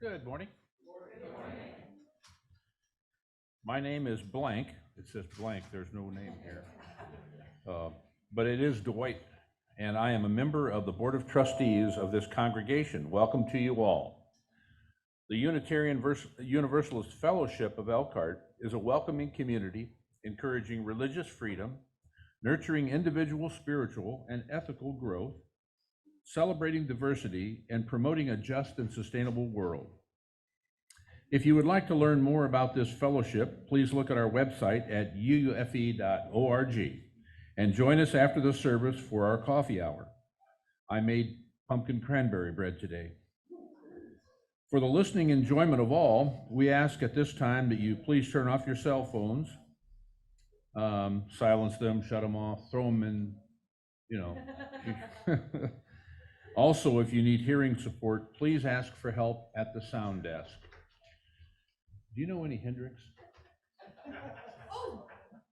Good morning. My name is blank. It says blank. There's no name here. But it is Dwight, and I am a member of the Board of Trustees of this congregation. Welcome to you all. The Unitarian Universalist Fellowship of Elkhart is a welcoming community, encouraging religious freedom, nurturing individual spiritual and ethical growth, celebrating diversity, and promoting a just and sustainable world. If you would like to learn more about this fellowship, please look at our website at uufe.org and join us after the service for our coffee hour. I made pumpkin cranberry bread today. For the listening enjoyment of all, we ask at this time that you please turn off your cell phones, silence them, shut them off, throw them in, you know. Also, if you need hearing support, please ask for help at the sound desk. Do you know any Hendrix? Oh,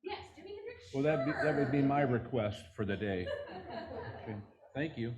yes, Jimi Hendrix. Well, that would be my request for the day. Okay. Thank you.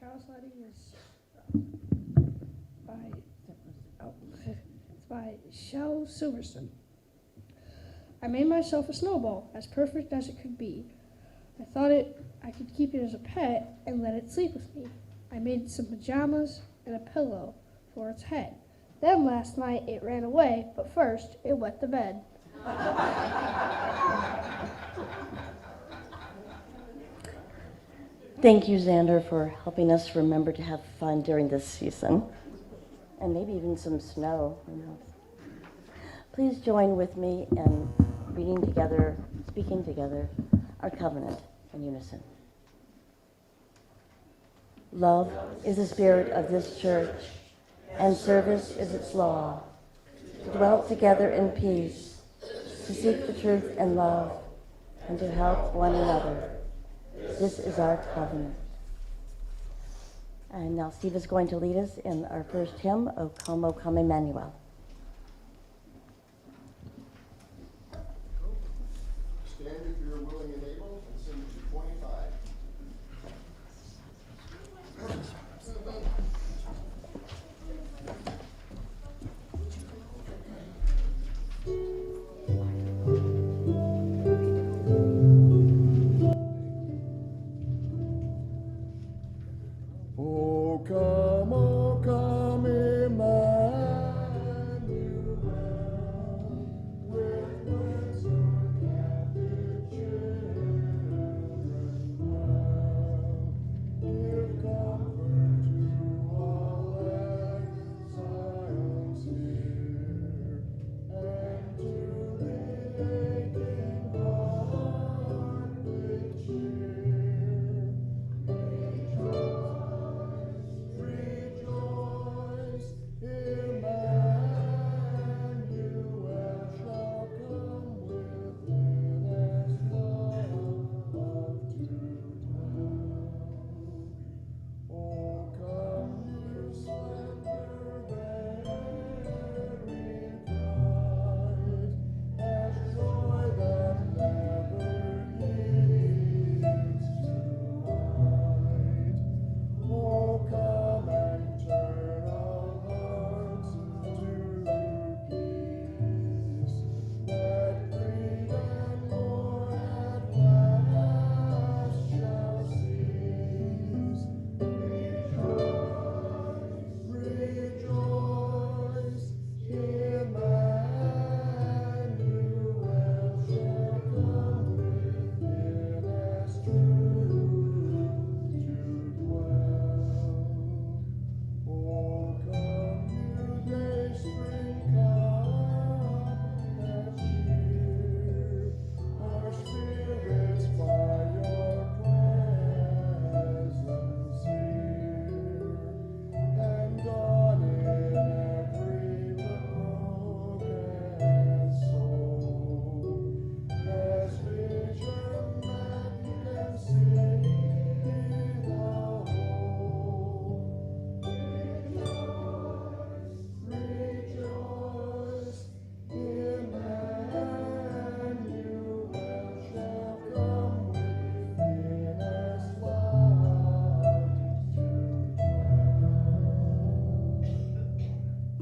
Child Sliding is by it's by Shel Silverstone. I made myself a snowball as perfect as it could be. I thought I could keep it as a pet and let it sleep with me. I made some pajamas and a pillow for its head. Then last night it ran away, but first it wet the bed. Thank you, Xander, for helping us remember to have fun during this season. And maybe even some snow, who knows. Please join with me in reading together, speaking together, our covenant in unison. Love is the spirit of this church, and service is its law. To dwell together in peace, to seek the truth and love, and to help one another. This is our covenant. And now Steve is going to lead us in our first hymn, O Come Emmanuel. Stand if you're willing and able and sing 225. O come, Emmanuel, with whence your captive children dwell. Give comfort to all exiles here, and to the aching heart with cheer. Rejoice, Emmanuel shall come within us love to dwell. O come, you slender very bright, as joy that never yields to light. Oh, come and turn all hearts to peace, that greed and war at last shall cease. Rejoice, Emmanuel shall come within us truth to dwell. Oh, come, you day spring, come and cheer our spirits by your presence here, and dawn in every broken soul. There's vision that can see the whole. Rejoice, Emmanuel shall come within us light to dwell.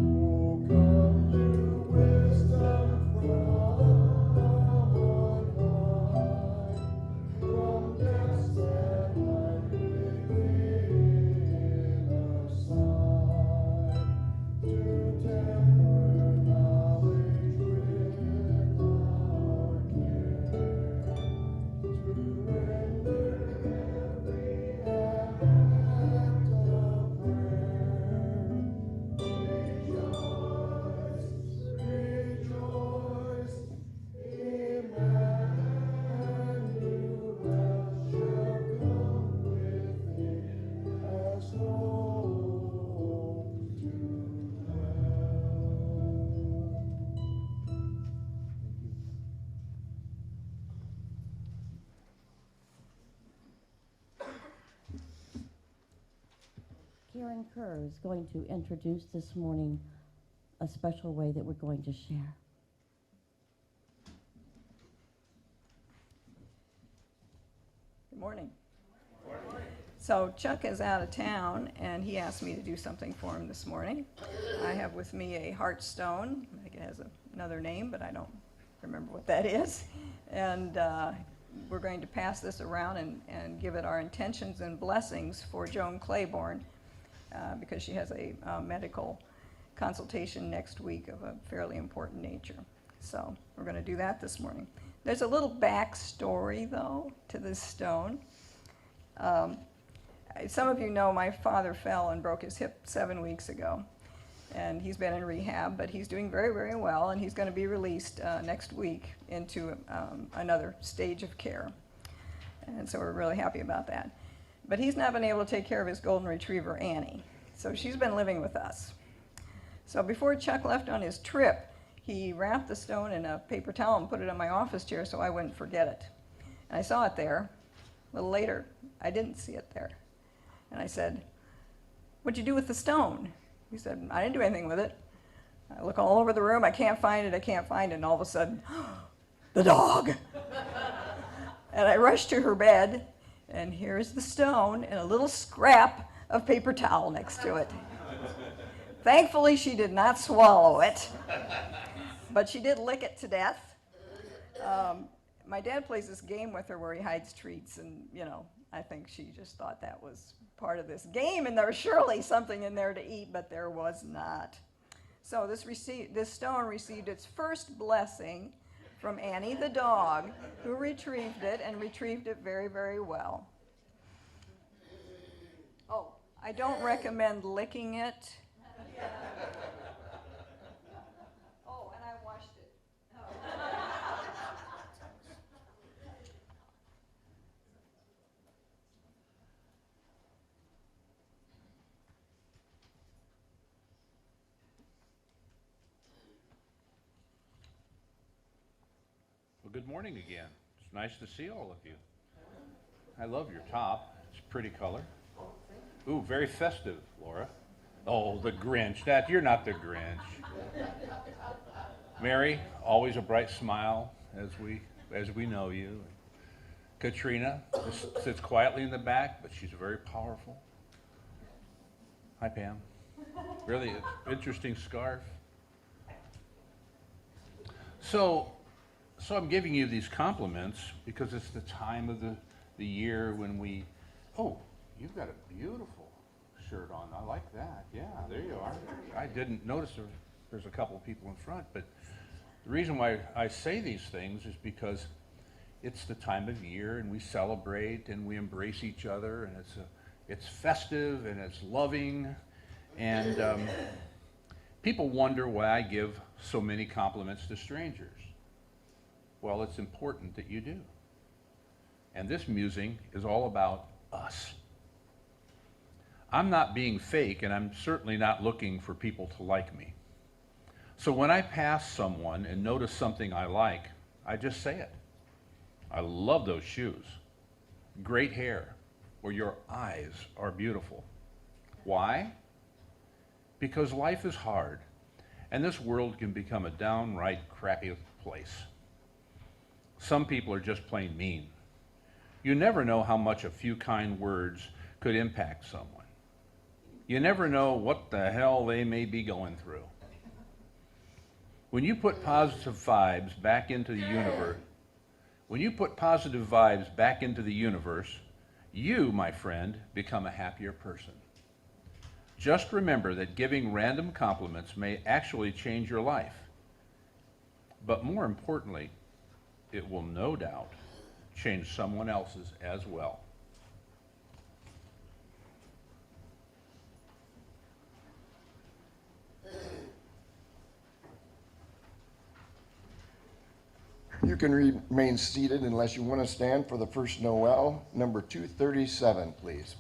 Oh, come, you wisdom from on high, from depths that hide within us sigh, to temper knowledge with our care, to render every act of prayer. Rejoice, rejoice, Emmanuel shall come within us hope to dwell. Karen Kerr is going to introduce this morning a special way that we're going to share. Good morning. So Chuck is out of town, and he asked me to do something for him this morning. I have with me a heart stone. I think it has another name, but I don't remember what that is. And we're going to pass this around and give it our intentions and blessings for Joan Claiborne, because she has a medical consultation next week of a fairly important nature. So we're going to do that this morning. There's a little backstory, though, to this stone. Some of you know my father fell and broke his hip 7 weeks ago. And he's been in rehab, but he's doing very, very well, and he's going to be released next week into another stage of care. And so we're really happy about that. But he's not been able to take care of his golden retriever, Annie. So she's been living with us. So before Chuck left on his trip, he wrapped the stone in a paper towel and put it on my office chair so I wouldn't forget it. And I saw it there. A little later, I didn't see it there. And I said, "What'd you do with the stone?" He said, "I didn't do anything with it. I look all over the room, I can't find it, and all of a sudden, the dog." And I rushed to her bed, and here's the stone and a little scrap of paper towel next to it. Thankfully, she did not swallow it, but she did lick it to death. My dad plays this game with her where he hides treats, and, I think she just thought that was part of this game, and there was surely something in there to eat, but there was not. So this stone received its first blessing from Annie the dog, who retrieved it, and retrieved it very, very well. Oh, I don't recommend licking it. Oh, and I washed it. Well, good morning again. It's nice to see all of you. I love your top. It's a pretty color. Ooh, very festive, Laura. Oh, the Grinch. You're not the Grinch. Mary, always a bright smile as we know you. Katrina just sits quietly in the back, but she's very powerful. Hi, Pam. Really interesting scarf. So I'm giving you these compliments because it's the time of the year when you've got a beautiful shirt on. I like that. Yeah, there you are. I didn't notice there's a couple of people in front, but the reason why I say these things is because it's the time of year and we celebrate and we embrace each other, and it's festive and it's loving, and people wonder why I give so many compliments to strangers. Well, it's important that you do. And this musing is all about us. I'm not being fake, and I'm certainly not looking for people to like me. So when I pass someone and notice something I like, I just say it. I love those shoes. Great hair. Or your eyes are beautiful. Why? Because life is hard, and this world can become a downright crappy place. Some people are just plain mean. You never know how much a few kind words could impact someone. You never know what the hell they may be going through. When you put positive vibes back into the universe, you, my friend, become a happier person. Just remember that giving random compliments may actually change your life. But more importantly, it will no doubt change someone else's as well. You can remain seated unless you want to stand for the first Noel, number 237, please.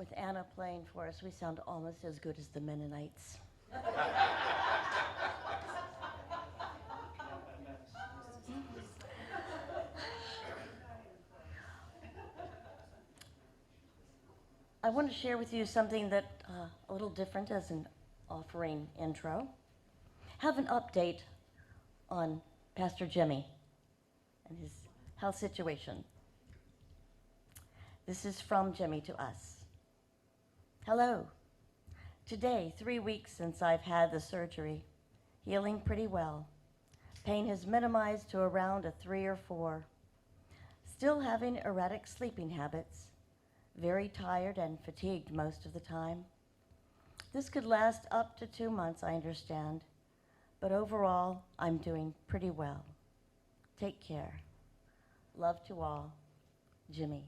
With Anna playing for us, we sound almost as good as the Mennonites. I want to share with you something that a little different as an offering intro. Have an update on Pastor Jimmy and his health situation. This is from Jimmy to us. Hello. Today, 3 weeks since I've had the surgery, healing pretty well. Pain has minimized to around a 3 or 4. Still having erratic sleeping habits. Very tired and fatigued most of the time. This could last up to 2 months, I understand, but overall, I'm doing pretty well. Take care. Love to all, Jimmy.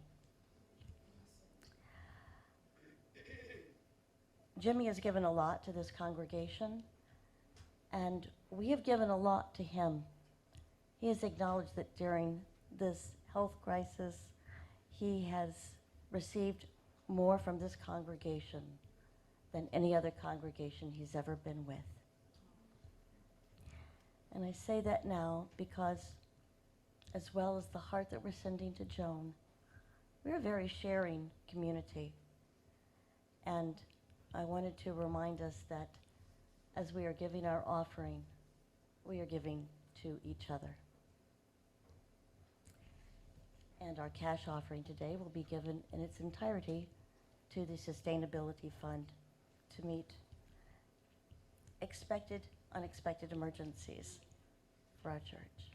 Jimmy has given a lot to this congregation, and we have given a lot to him. He has acknowledged that during this health crisis, he has received more from this congregation than any other congregation he's ever been with. And I say that now because, as well as the heart that we're sending to Joan, we're a very sharing community. And I wanted to remind us that as we are giving our offering, we are giving to each other. And our cash offering today will be given in its entirety to the Sustainability Fund to meet expected, unexpected emergencies for our church.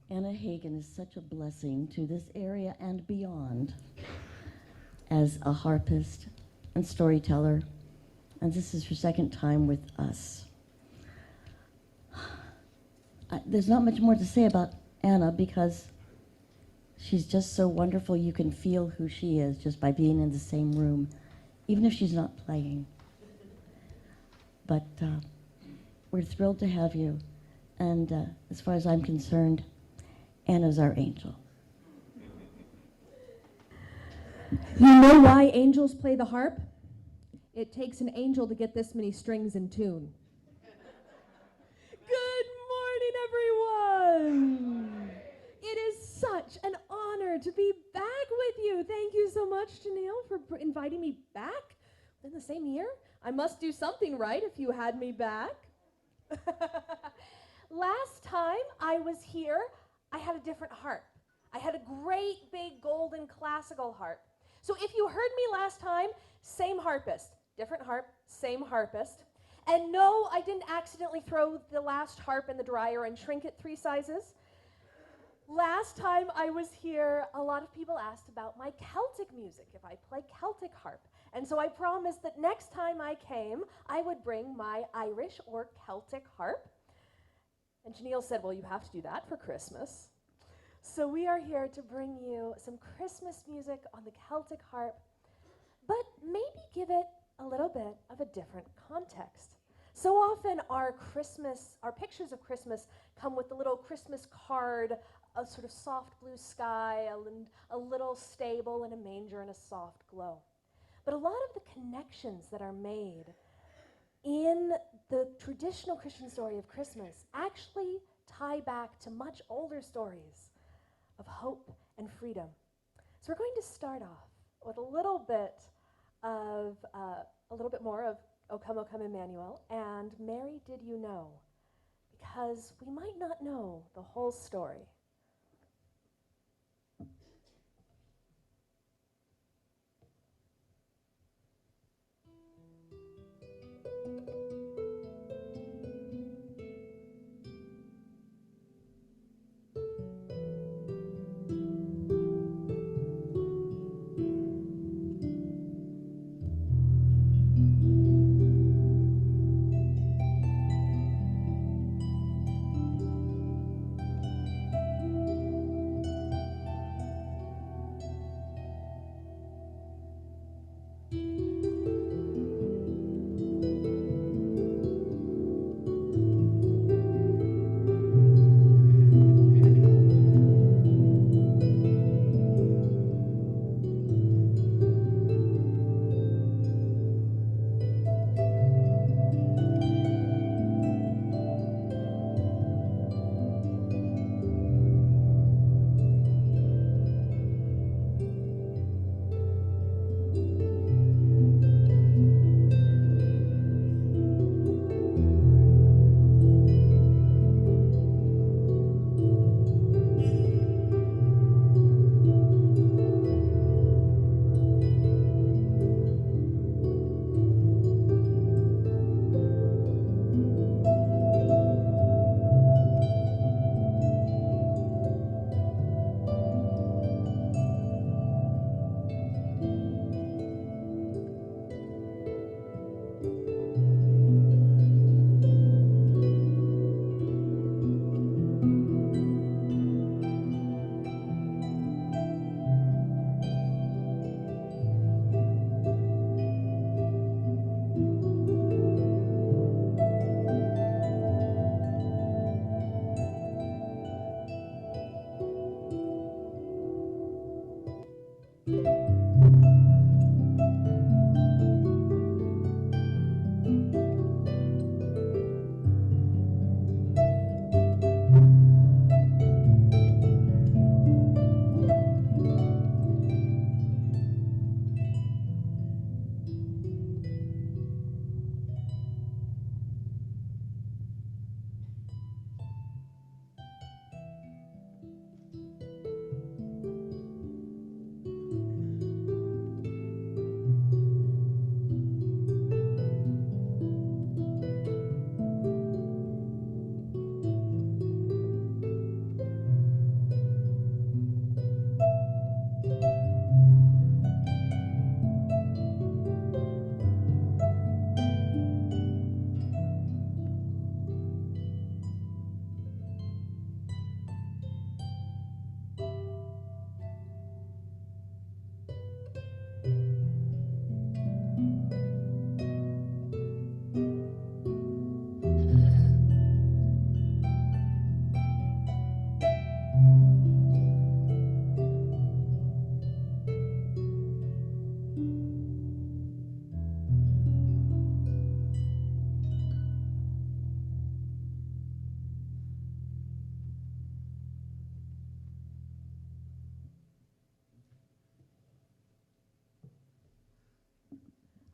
Anna Hagen is such a blessing to this area and beyond as a harpist and storyteller, and this is her second time with us. There's not much more to say about Anna because she's just so wonderful. You can feel who she is just by being in the same room, even if she's not playing. But we're thrilled to have you, and as far as I'm concerned, Anna's our angel. You know why angels play the harp? It takes an angel to get this many strings in tune. Good morning, everyone. It is such an honor to be back with you. Thank you so much, Janelle, for inviting me back in the same year. I must do something right if you had me back. Last time I was here, I had a different harp. I had a great big golden classical harp. So if you heard me last time, same harpist, different harp, same harpist. And no, I didn't accidentally throw the last harp in the dryer and shrink it 3 sizes. Last time I was here, a lot of people asked about my Celtic music, if I play Celtic harp. And so I promised that next time I came, I would bring my Irish or Celtic harp. And Janelle said, well, you have to do that for Christmas. So we are here to bring you some Christmas music on the Celtic harp, but maybe give it a little bit of a different context. So often our pictures of Christmas come with a little Christmas card, a sort of soft blue sky, a little stable and a manger and a soft glow. But a lot of the connections that are made in the traditional Christian story of Christmas actually tie back to much older stories of hope and freedom. So we're going to start off with a little bit more of O Come, Emmanuel, and Mary, Did You Know? Because we might not know the whole story.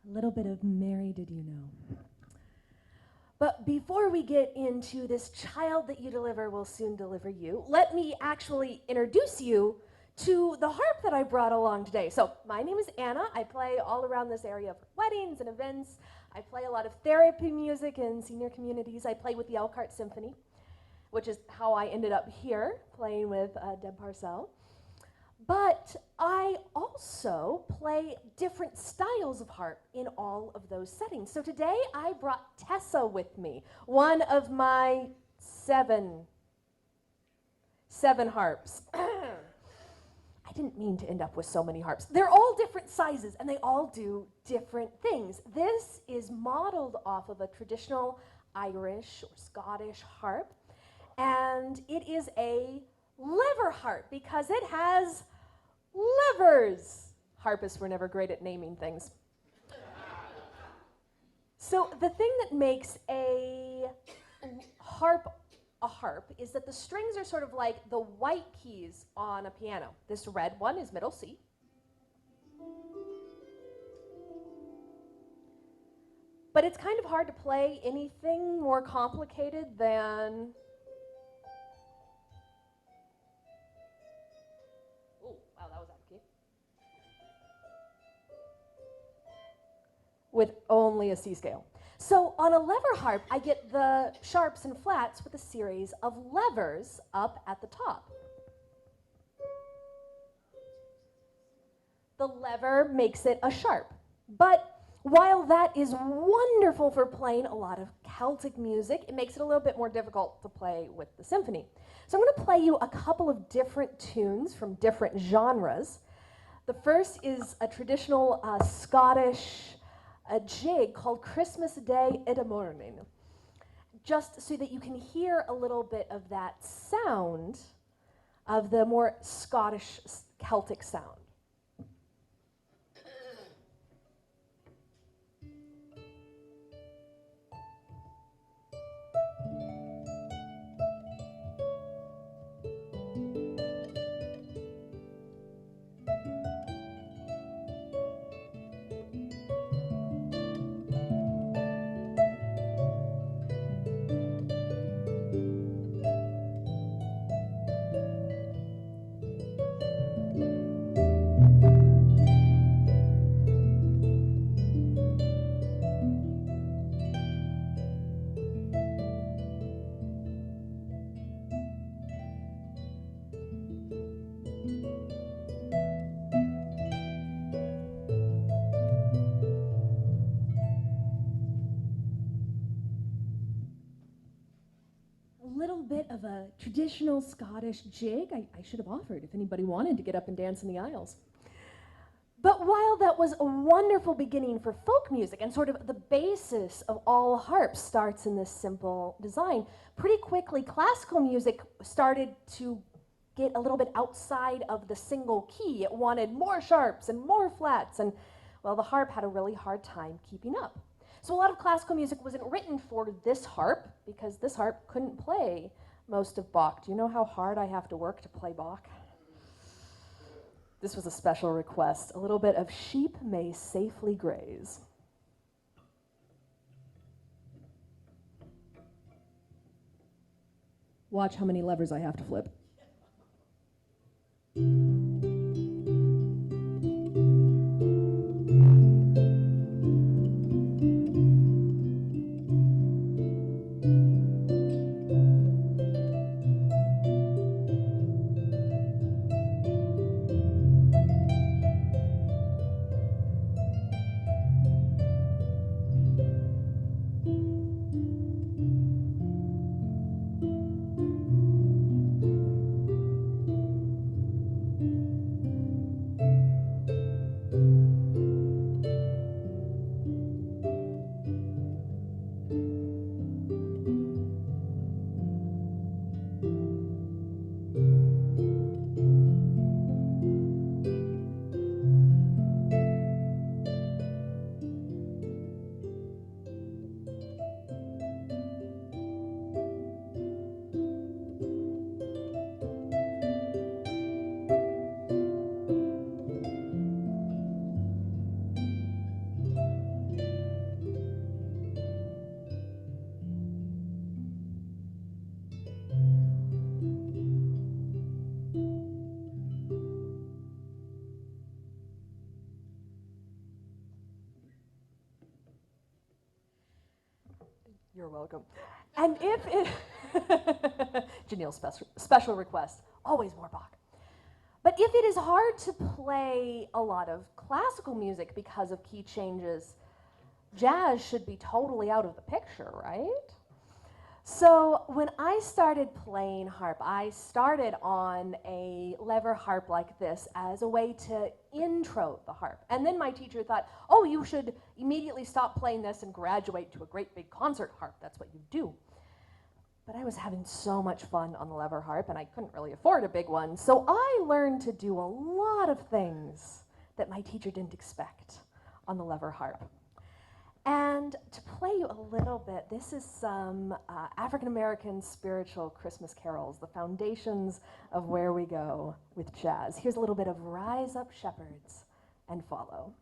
A little bit of Mary, did you know? But before we get into this child that you deliver will soon deliver you, let me actually introduce you to the harp that I brought along today. So my name is Anna. I play all around this area for weddings and events. I play a lot of therapy music in senior communities. I play with the Elkhart Symphony, which is how I ended up here playing with Deb Parcell. But I also play different styles of harp in all of those settings. So today I brought Tessa with me, one of my seven harps. I didn't mean to end up with so many harps. They're all different sizes and they all do different things. This is modeled off of a traditional Irish or Scottish harp, and it is a lever harp because it has levers. Harpists were never great at naming things. So the thing that makes a harp is that the strings are sort of like the white keys on a piano. This red one is middle C. But it's kind of hard to play anything more complicated than... Oh, wow, that was out of key. With only a C scale. So on a lever harp, I get the sharps and flats with a series of levers up at the top. The lever makes it a sharp. But while that is wonderful for playing a lot of Celtic music, it makes it a little bit more difficult to play with the symphony. So I'm going to play you a couple of different tunes from different genres. The first is a traditional Scottish jig called Christmas Day in the Morning, just so that you can hear a little bit of that sound of the more Scottish Celtic sound. Bit of a traditional Scottish jig I should have offered if anybody wanted to get up and dance in the aisles. But while that was a wonderful beginning for folk music and sort of the basis of all harps starts in this simple design, pretty quickly classical music started to get a little bit outside of the single key. It wanted more sharps and more flats, and well, the harp had a really hard time keeping up. So a lot of classical music wasn't written for this harp because this harp couldn't play most of Bach. Do you know how hard I have to work to play Bach? This was a special request. A little bit of Sheep May Safely Graze. Watch how many levers I have to flip. welcome. And if it, Janelle's special request, always more Bach. But if it is hard to play a lot of classical music because of key changes, jazz should be totally out of the picture, right? So when I started playing harp, I started on a lever harp like this as a way to intro the harp. And then my teacher thought, oh, you should immediately stop playing this and graduate to a great big concert harp. That's what you do. But I was having so much fun on the lever harp, and I couldn't really afford a big one. So I learned to do a lot of things that my teacher didn't expect on the lever harp. And to play you a little bit, this is some African-American spiritual Christmas carols, the foundations of where we go with jazz. Here's a little bit of Rise Up Shepherds and Follow.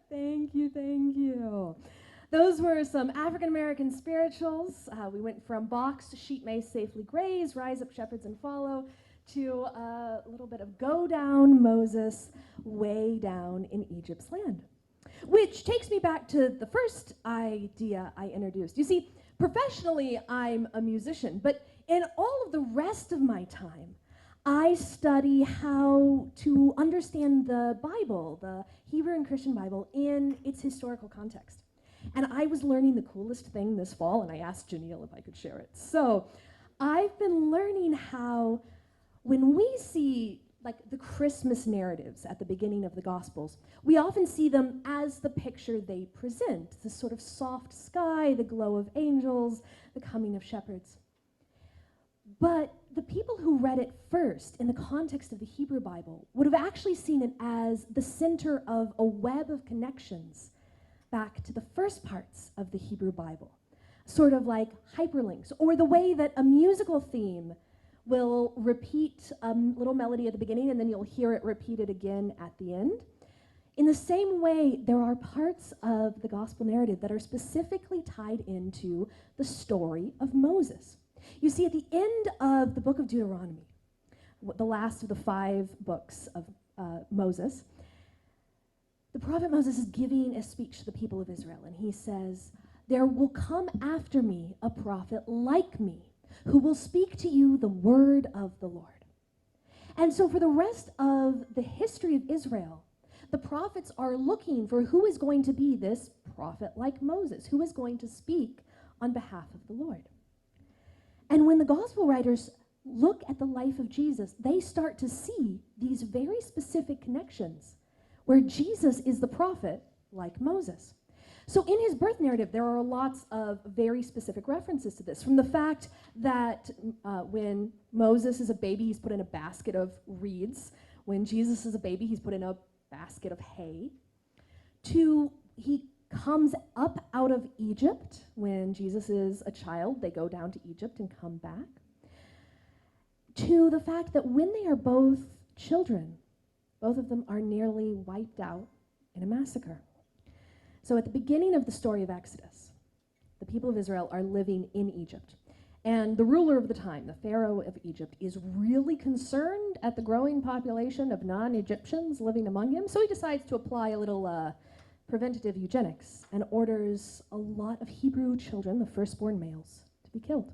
Thank you, thank you. Those were some African American spirituals. We went from box to sheep may safely graze, rise up shepherds and follow, to a little bit of go down Moses way down in Egypt's land. Which takes me back to the first idea I introduced. You see, professionally, I'm a musician, but in all of the rest of my time, I study how to understand the Bible, the Hebrew and Christian Bible, in its historical context. And I was learning the coolest thing this fall, and I asked Janelle if I could share it. So I've been learning how when we see like the Christmas narratives at the beginning of the Gospels, we often see them as the picture they present, the sort of soft sky, the glow of angels, the coming of shepherds. But the people who read it first in the context of the Hebrew Bible would have actually seen it as the center of a web of connections back to the first parts of the Hebrew Bible, sort of like hyperlinks, or the way that a musical theme will repeat a little melody at the beginning and then you'll hear it repeated again at the end. In the same way, there are parts of the gospel narrative that are specifically tied into the story of Moses. You see, at the end of the book of Deuteronomy, the last of the 5 books of Moses, the prophet Moses is giving a speech to the people of Israel, and he says, "There will come after me a prophet like me, who will speak to you the word of the Lord." And so for the rest of the history of Israel, the prophets are looking for who is going to be this prophet like Moses, who is going to speak on behalf of the Lord. And when the gospel writers look at the life of Jesus, they start to see these very specific connections where Jesus is the prophet like Moses. So in his birth narrative, there are lots of very specific references to this, from the fact that when Moses is a baby, he's put in a basket of reeds. When Jesus is a baby, he's put in a basket of hay. To he comes up out of Egypt. When Jesus is a child, they go down to Egypt and come back. To the fact that when they are both children, both of them are nearly wiped out in a massacre. So at the beginning of the story of Exodus, the people of Israel are living in Egypt. And the ruler of the time, the Pharaoh of Egypt, is really concerned at the growing population of non-Egyptians living among him. So he decides to apply a little preventative eugenics and orders a lot of Hebrew children, the firstborn males, to be killed.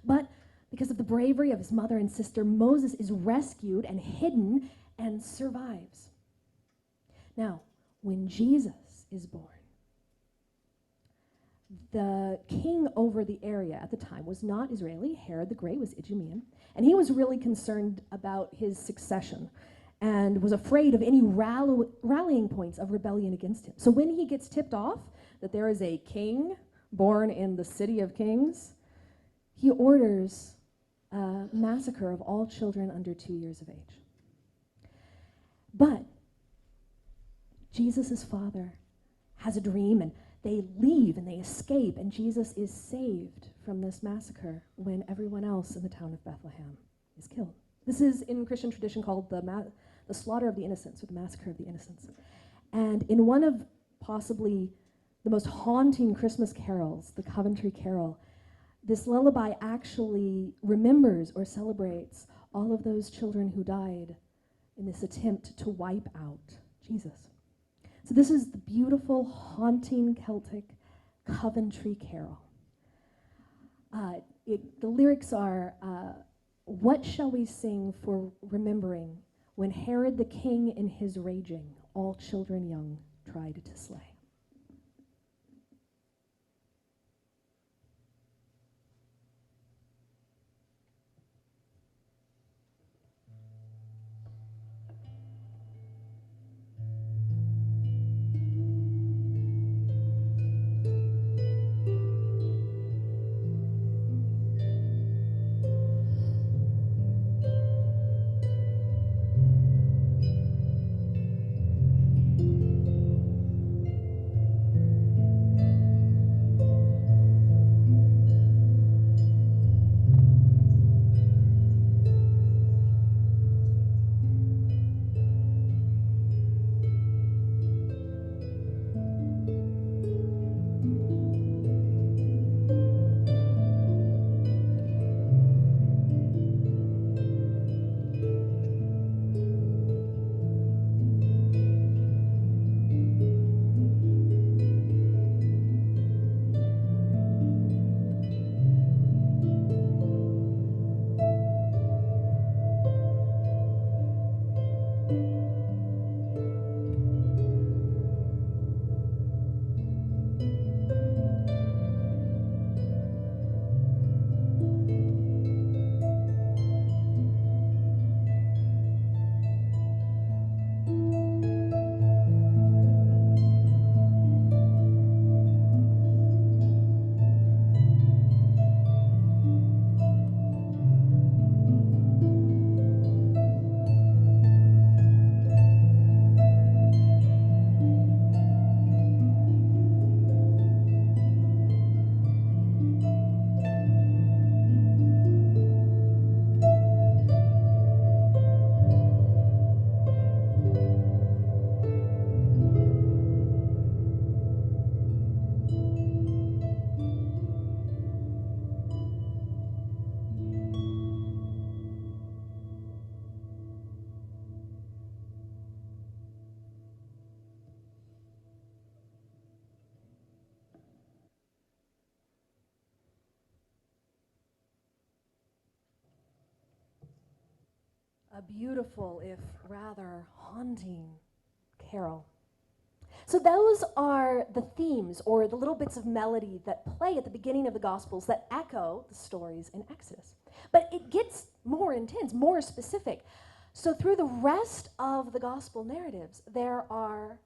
But because of the bravery of his mother and sister, Moses is rescued and hidden and survives. Now, when Jesus is born, the king over the area at the time was not Israeli. Herod the Great was Idumean, and he was really concerned about his succession and was afraid of any rallying points of rebellion against him. So when he gets tipped off that there is a king born in the city of kings, he orders a massacre of all children under 2 years of age. But Jesus' father has a dream, and they leave and they escape, and Jesus is saved from this massacre when everyone else in the town of Bethlehem is killed. This is in Christian tradition called the slaughter of the innocents, or the massacre of the innocents. And in one of possibly the most haunting Christmas carols, the Coventry Carol, this lullaby actually remembers or celebrates all of those children who died in this attempt to wipe out Jesus. So this is the beautiful, haunting Celtic Coventry Carol. The lyrics are, "What shall we sing for remembering when Herod the king in his raging all children young tried to slay?" a beautiful, if rather haunting, carol. So those are the themes, or the little bits of melody that play at the beginning of the Gospels that echo the stories in Exodus. But it gets more intense, more specific. So through the rest of the Gospel narratives, there are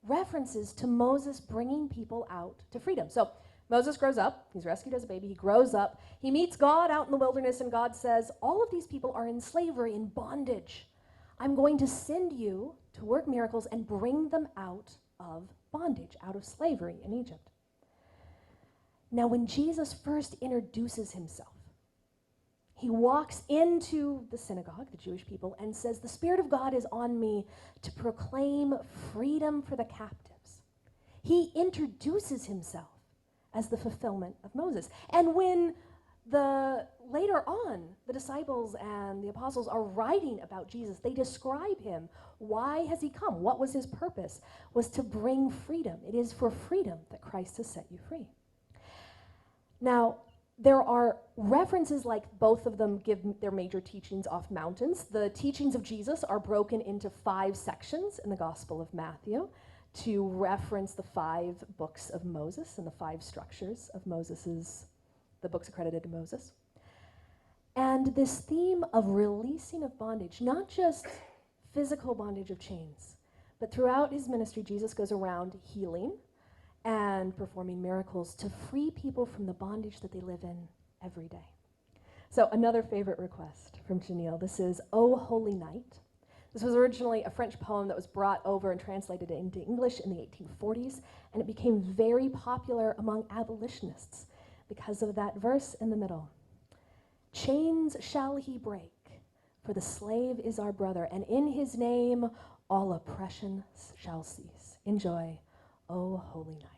references to Moses bringing people out to freedom. So Moses grows up, he's rescued as a baby, he grows up, he meets God out in the wilderness, and God says, all of these people are in slavery, in bondage. I'm going to send you to work miracles and bring them out of bondage, out of slavery in Egypt. Now, when Jesus first introduces himself, he walks into the synagogue, the Jewish people, and says, the Spirit of God is on me to proclaim freedom for the captives. He introduces himself as the fulfillment of Moses. And when later on, the disciples and the apostles are writing about Jesus, they describe him. Why has he come? What was his purpose? Was to bring freedom. It is for freedom that Christ has set you free. Now, there are references, like both of them give their major teachings off mountains. The teachings of Jesus are broken into 5 sections in the Gospel of Matthew to reference the 5 books of Moses and the 5 structures of the books accredited to Moses. And this theme of releasing of bondage, not just physical bondage of chains, but throughout his ministry, Jesus goes around healing and performing miracles to free people from the bondage that they live in every day. So another favorite request from Janelle. This is O Holy Night. This was originally a French poem that was brought over and translated into English in the 1840s, and it became very popular among abolitionists because of that verse in the middle. Chains shall he break, for the slave is our brother, and in his name all oppression shall cease. Enjoy, O Holy Night.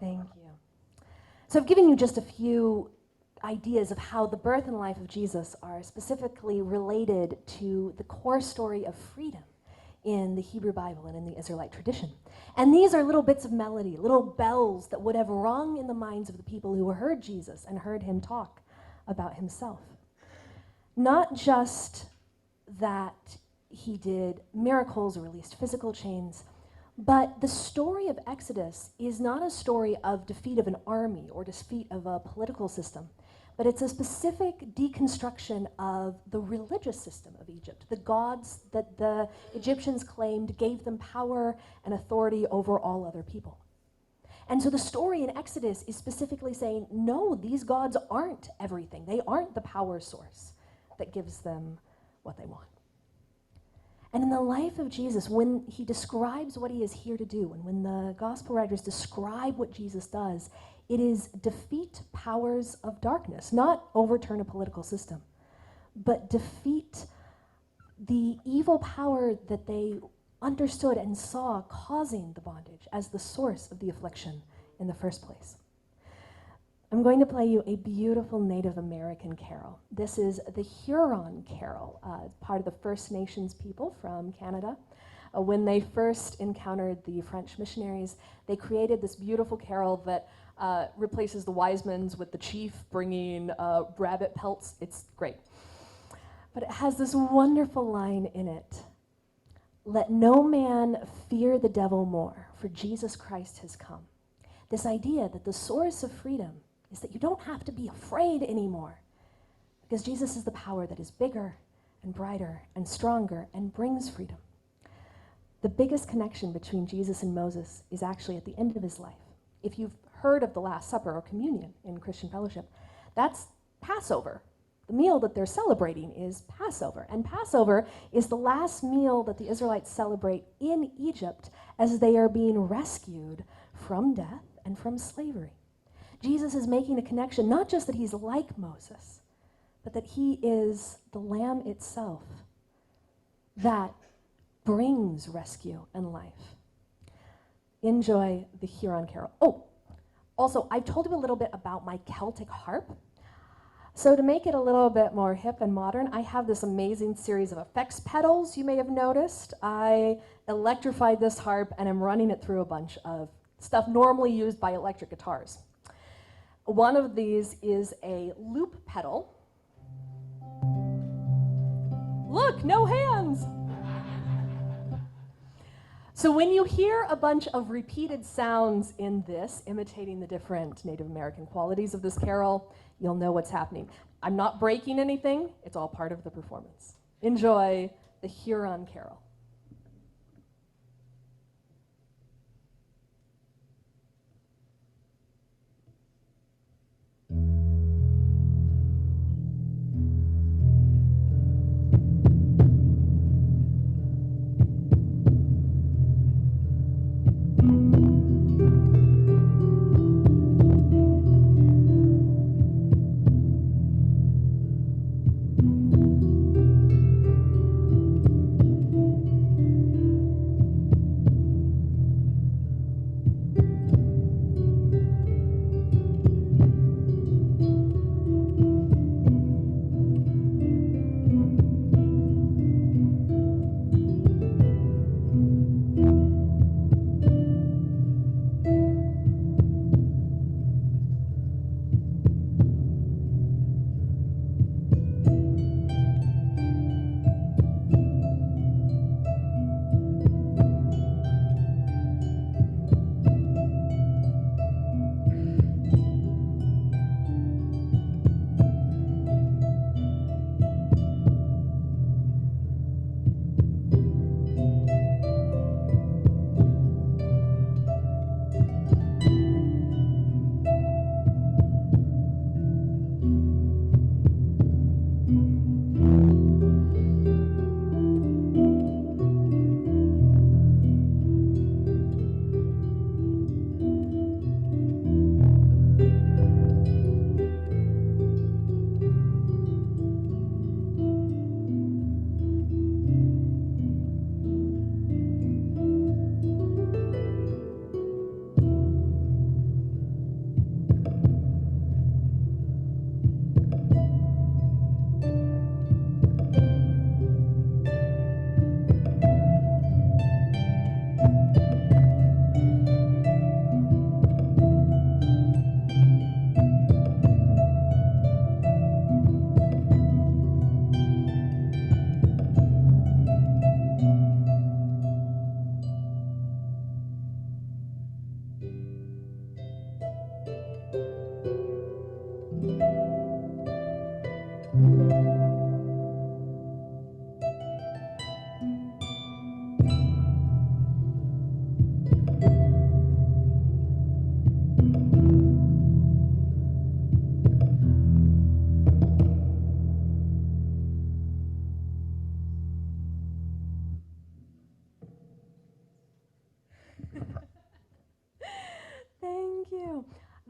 Thank you. So I've given you just a few ideas of how the birth and life of Jesus are specifically related to the core story of freedom in the Hebrew Bible and in the Israelite tradition. And these are little bits of melody, little bells that would have rung in the minds of the people who heard Jesus and heard him talk about himself. Not just that he did miracles or released physical chains, but the story of Exodus is not a story of defeat of an army or defeat of a political system, but it's a specific deconstruction of the religious system of Egypt. The gods that the Egyptians claimed gave them power and authority over all other people. And so the story in Exodus is specifically saying, no, these gods aren't everything. They aren't the power source that gives them what they want. And in the life of Jesus, when he describes what he is here to do, and when the gospel writers describe what Jesus does, it is defeat powers of darkness, not overturn a political system, but defeat the evil power that they understood and saw causing the bondage as the source of the affliction in the first place. I'm going to play you a beautiful Native American carol. This is the Huron carol, part of the First Nations people from Canada. When they first encountered the French missionaries, they created this beautiful carol that replaces the wise men's with the chief bringing rabbit pelts. It's great. But it has this wonderful line in it. Let no man fear the devil more, for Jesus Christ has come. This idea that the source of freedom is that you don't have to be afraid anymore, because Jesus is the power that is bigger and brighter and stronger and brings freedom. The biggest connection between Jesus and Moses is actually at the end of his life. If you've heard of the Last Supper or communion in Christian fellowship, that's Passover. The meal that they're celebrating is Passover. And Passover is the last meal that the Israelites celebrate in Egypt as they are being rescued from death and from slavery. Jesus is making a connection, not just that he's like Moses, but that he is the Lamb itself that brings rescue and life. Enjoy the Huron carol. Oh, also, I've told you a little bit about my Celtic harp. So to make it a little bit more hip and modern, I have this amazing series of effects pedals you may have noticed. I electrified this harp and I'm running it through a bunch of stuff normally used by electric guitars. One of these is a loop pedal. Look, no hands. So when you hear a bunch of repeated sounds in this, imitating the different Native American qualities of this carol, you'll know what's happening. I'm not breaking anything. It's all part of the performance. Enjoy the Huron carol.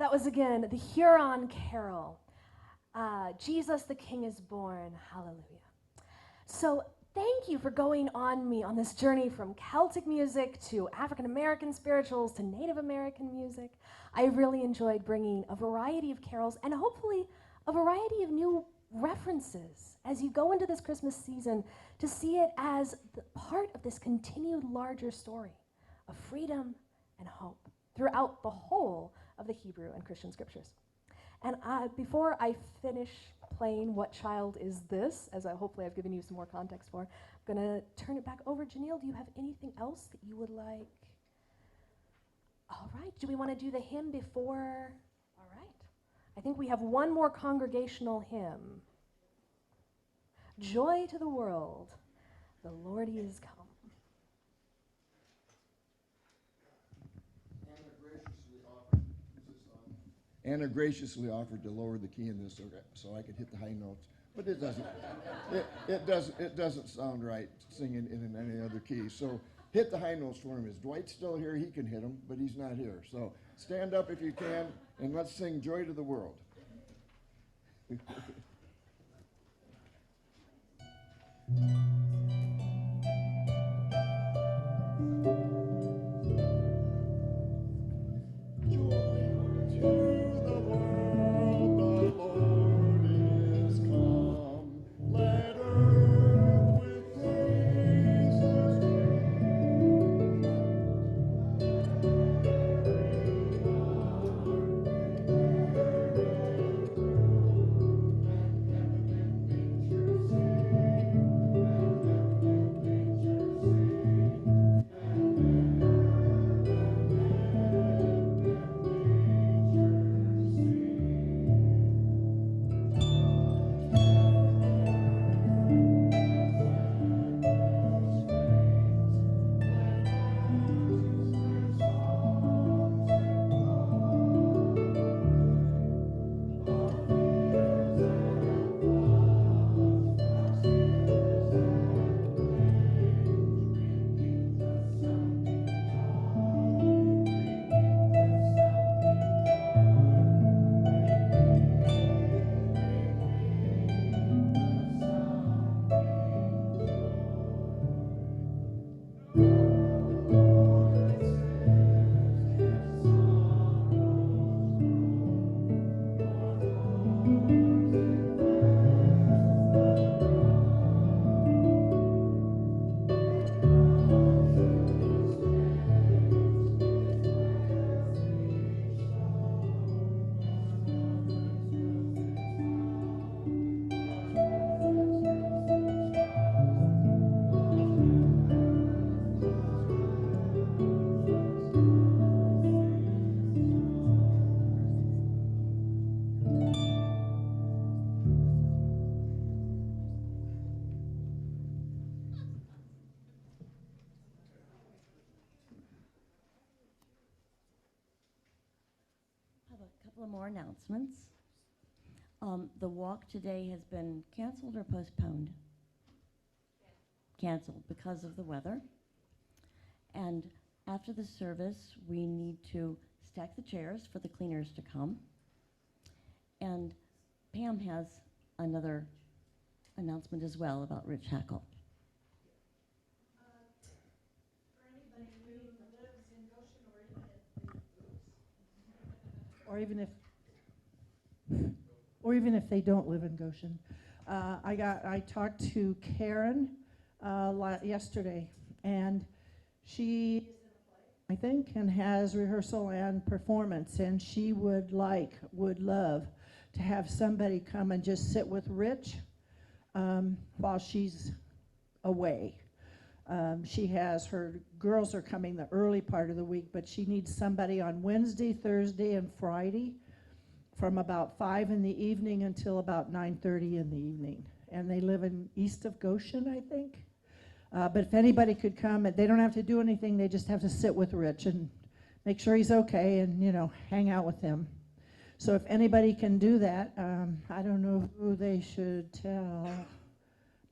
That was again the Huron Carol. Jesus the King is born. Hallelujah. So thank you for going on me on this journey from Celtic music to African American spirituals to Native American music. I really enjoyed bringing a variety of carols and hopefully a variety of new references as you go into this Christmas season to see it as part of this continued larger story of freedom and hope throughout the whole of the Hebrew and Christian scriptures. And before I finish playing What Child Is This, as hopefully I've given you some more context for, I'm going to turn it back over. Janelle, do you have anything else that you would like? All right. Do we want to do the hymn before? All right. I think we have one more congregational hymn. Joy to the world, the Lord is come. Anna graciously offered to lower the key in this so I could hit the high notes, but it doesn't. It doesn't sound right singing in any other key. So hit the high notes for him. Is Dwight still here? He can hit them, but he's not here. So stand up if you can, and let's sing "Joy to the World." Couple of more announcements. The walk today has been canceled or postponed? Canceled because of the weather. And after the service, we need to stack the chairs for the cleaners to come. And Pam has another announcement as well about Rich Hackle. or even if they don't live in Goshen. I talked to Karen yesterday, and she, I think, and has rehearsal and performance, and she would love to have somebody come and just sit with Rich while she's away. She has her girls are coming the early part of the week, but she needs somebody on Wednesday, Thursday, and Friday from about 5 in the evening until about 9:30 in the evening. And they live in east of Goshen, I think. But if anybody could come, they don't have to do anything. They just have to sit with Rich and make sure he's okay and, hang out with him. So if anybody can do that, I don't know who they should tell.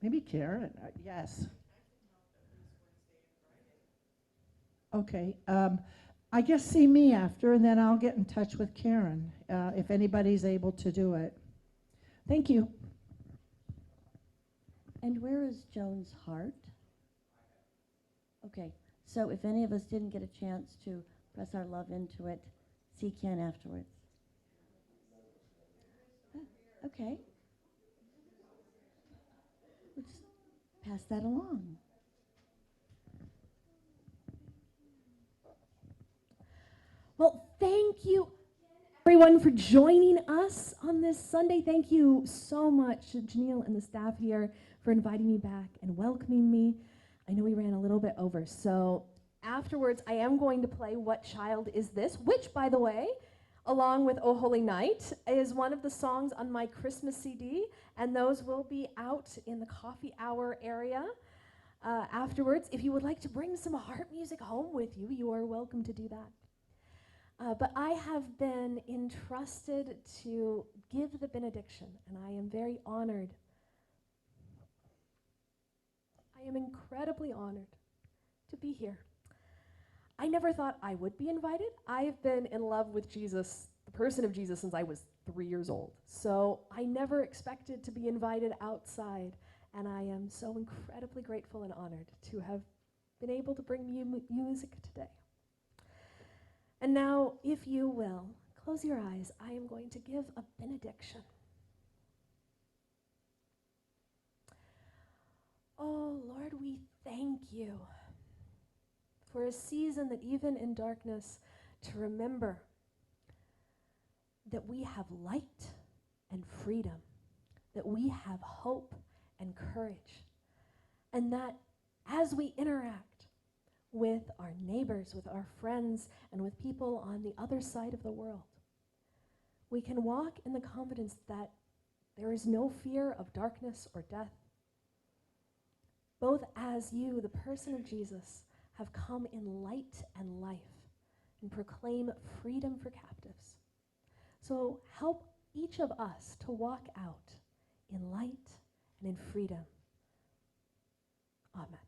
Maybe Karen, yes. Okay. I guess see me after, and then I'll get in touch with Karen if anybody's able to do it. Thank you. And where is Joan's heart? Okay, so if any of us didn't get a chance to press our love into it, see Ken afterwards. Okay. We'll just pass that along. Well, thank you, everyone, for joining us on this Sunday. Thank you so much, Janelle and the staff here, for inviting me back and welcoming me. I know we ran a little bit over, so afterwards I am going to play What Child Is This?, which, by the way, along with Oh Holy Night, is one of the songs on my Christmas CD, and those will be out in the coffee hour area. Afterwards, if you would like to bring some harp music home with you, you are welcome to do that. But I have been entrusted to give the benediction, and I am very honored. I am incredibly honored to be here. I never thought I would be invited. I've been in love with Jesus, the person of Jesus, since I was 3 years old. So I never expected to be invited outside, and I am so incredibly grateful and honored to have been able to bring you music today. And now, if you will, close your eyes. I am going to give a benediction. Oh, Lord, we thank you for a season that even in darkness, to remember that we have light and freedom, that we have hope and courage, and that as we interact with our neighbors, with our friends, and with people on the other side of the world, we can walk in the confidence that there is no fear of darkness or death, both as you, the person of Jesus, have come in light and life and proclaim freedom for captives. So help each of us to walk out in light and in freedom. Amen.